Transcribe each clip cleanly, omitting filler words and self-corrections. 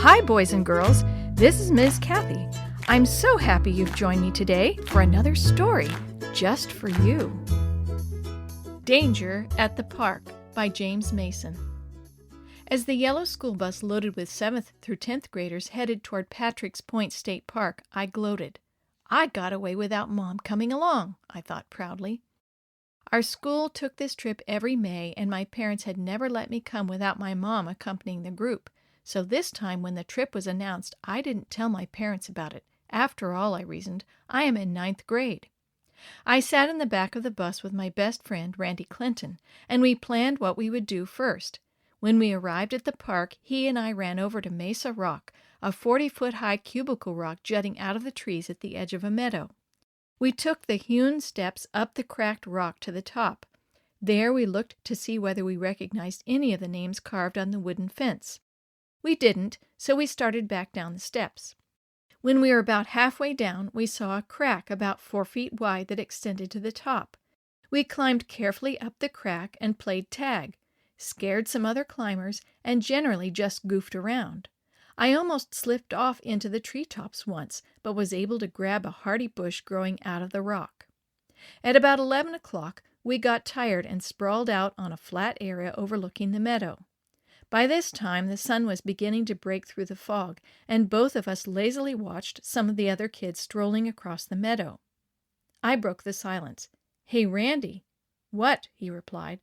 Hi, boys and girls. This is Ms. Kathy. I'm so happy you've joined me today for another story just for you. Danger at the Park by James Mason. As the yellow school bus loaded with 7th through 10th graders headed toward Patrick's Point State Park, I gloated. I got away without Mom coming along, I thought proudly. Our school took this trip every May, and my parents had never let me come without my mom accompanying the group. So this time when the trip was announced, I didn't tell my parents about it. After all, I reasoned, I am in 9th grade. I sat in the back of the bus with my best friend, Randy Clinton, and we planned what we would do first. When we arrived at the park, he and I ran over to Mesa Rock, a 40-foot-high cubicle rock jutting out of the trees at the edge of a meadow. We took the hewn steps up the cracked rock to the top. There we looked to see whether we recognized any of the names carved on the wooden fence. We didn't, so we started back down the steps. When we were about halfway down, we saw a crack about 4 feet wide that extended to the top. We climbed carefully up the crack and played tag, scared some other climbers, and generally just goofed around. I almost slipped off into the treetops once, but was able to grab a hardy bush growing out of the rock. At about 11 o'clock, we got tired and sprawled out on a flat area overlooking the meadow. By this time, the sun was beginning to break through the fog, and both of us lazily watched some of the other kids strolling across the meadow. I broke the silence. "Hey, Randy." "What?" he replied.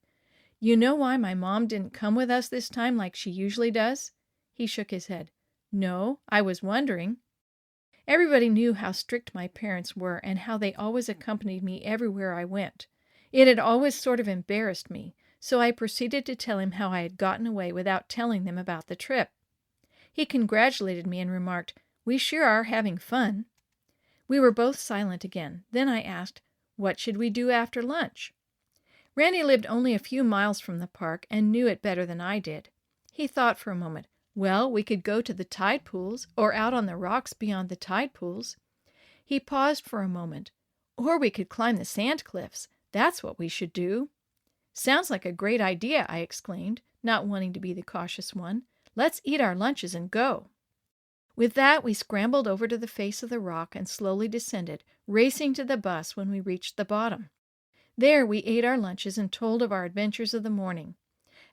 "You know why my mom didn't come with us this time like she usually does?" He shook his head. "No, I was wondering." Everybody knew how strict my parents were and how they always accompanied me everywhere I went. It had always sort of embarrassed me, so I proceeded to tell him how I had gotten away without telling them about the trip. He congratulated me and remarked, "We sure are having fun." We were both silent again. Then I asked, what should we do after lunch? Randy lived only a few miles from the park and knew it better than I did. He thought for a moment. "Well, we could go to the tide pools or out on the rocks beyond the tide pools." He paused for a moment. "Or we could climb the sand cliffs. That's what we should do." "Sounds like a great idea," I exclaimed, not wanting to be the cautious one. "Let's eat our lunches and go." With that, we scrambled over to the face of the rock and slowly descended, racing to the bus when we reached the bottom. There we ate our lunches and told of our adventures of the morning.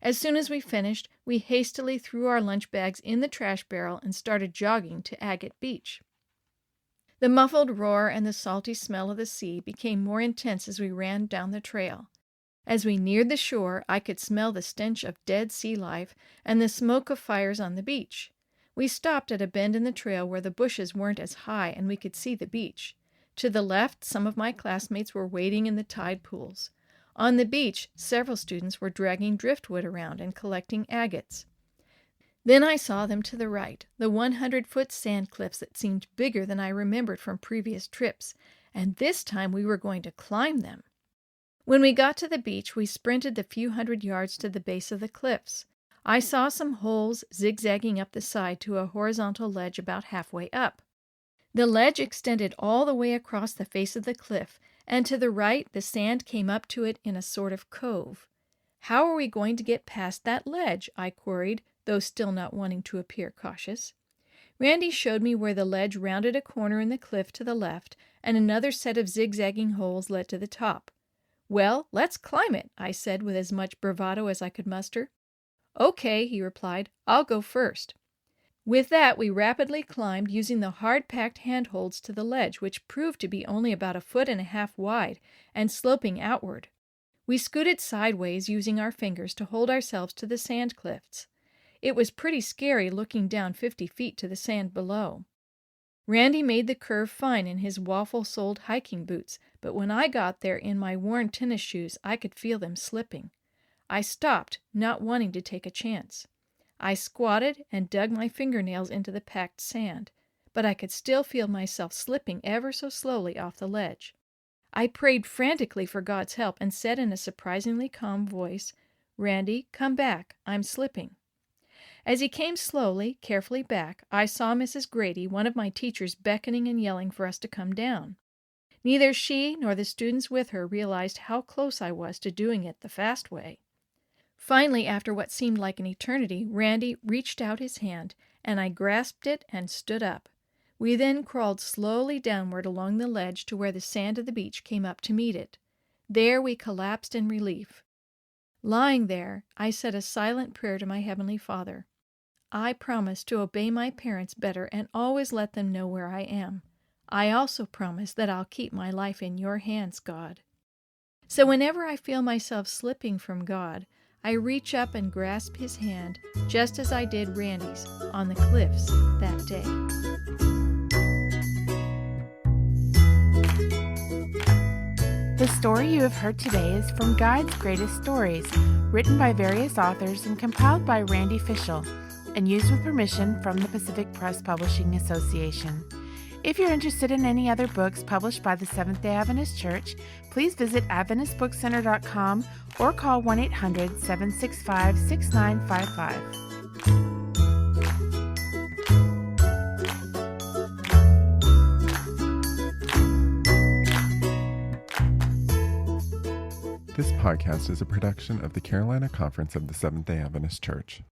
As soon as we finished, we hastily threw our lunch bags in the trash barrel and started jogging to Agate Beach. The muffled roar and the salty smell of the sea became more intense as we ran down the trail. As we neared the shore, I could smell the stench of dead sea life and the smoke of fires on the beach. We stopped at a bend in the trail where the bushes weren't as high and we could see the beach. To the left, some of my classmates were wading in the tide pools. On the beach, several students were dragging driftwood around and collecting agates. Then I saw them to the right, the 100-foot sand cliffs that seemed bigger than I remembered from previous trips, and this time we were going to climb them. When we got to the beach, we sprinted the few hundred yards to the base of the cliffs. I saw some holes zigzagging up the side to a horizontal ledge about halfway up. The ledge extended all the way across the face of the cliff, and to the right the sand came up to it in a sort of cove. "How are we going to get past that ledge?" I queried, though still not wanting to appear cautious. Randy showed me where the ledge rounded a corner in the cliff to the left, and another set of zigzagging holes led to the top. "Well, let's climb it," I said with as much bravado as I could muster. "Okay," he replied. "I'll go first." With that, we rapidly climbed, using the hard-packed handholds to the ledge, which proved to be only about 1.5 feet wide and sloping outward. We scooted sideways, using our fingers to hold ourselves to the sand cliffs. It was pretty scary looking down 50 feet to the sand below. Randy made the curve fine in his waffle-soled hiking boots, but when I got there in my worn tennis shoes, I could feel them slipping. I stopped, not wanting to take a chance. I squatted and dug my fingernails into the packed sand, but I could still feel myself slipping ever so slowly off the ledge. I prayed frantically for God's help and said in a surprisingly calm voice, "Randy, come back. I'm slipping." As he came slowly, carefully back, I saw Mrs. Grady, one of my teachers, beckoning and yelling for us to come down. Neither she nor the students with her realized how close I was to doing it the fast way. Finally, after what seemed like an eternity, Randy reached out his hand, and I grasped it and stood up. We then crawled slowly downward along the ledge to where the sand of the beach came up to meet it. There we collapsed in relief. Lying there, I said a silent prayer to my Heavenly Father. I promise to obey my parents better and always let them know where I am. I also promise that I'll keep my life in your hands, God. So whenever I feel myself slipping from God, I reach up and grasp His hand, just as I did Randy's on the cliffs that day. The story you have heard today is from Guide's Greatest Stories, written by various authors and compiled by Randy Fischel, and used with permission from the Pacific Press Publishing Association. If you're interested in any other books published by the Seventh-day Adventist Church, please visit AdventistBookCenter.com or call 1-800-765-6955. This podcast is a production of the Carolina Conference of the Seventh-day Adventist Church.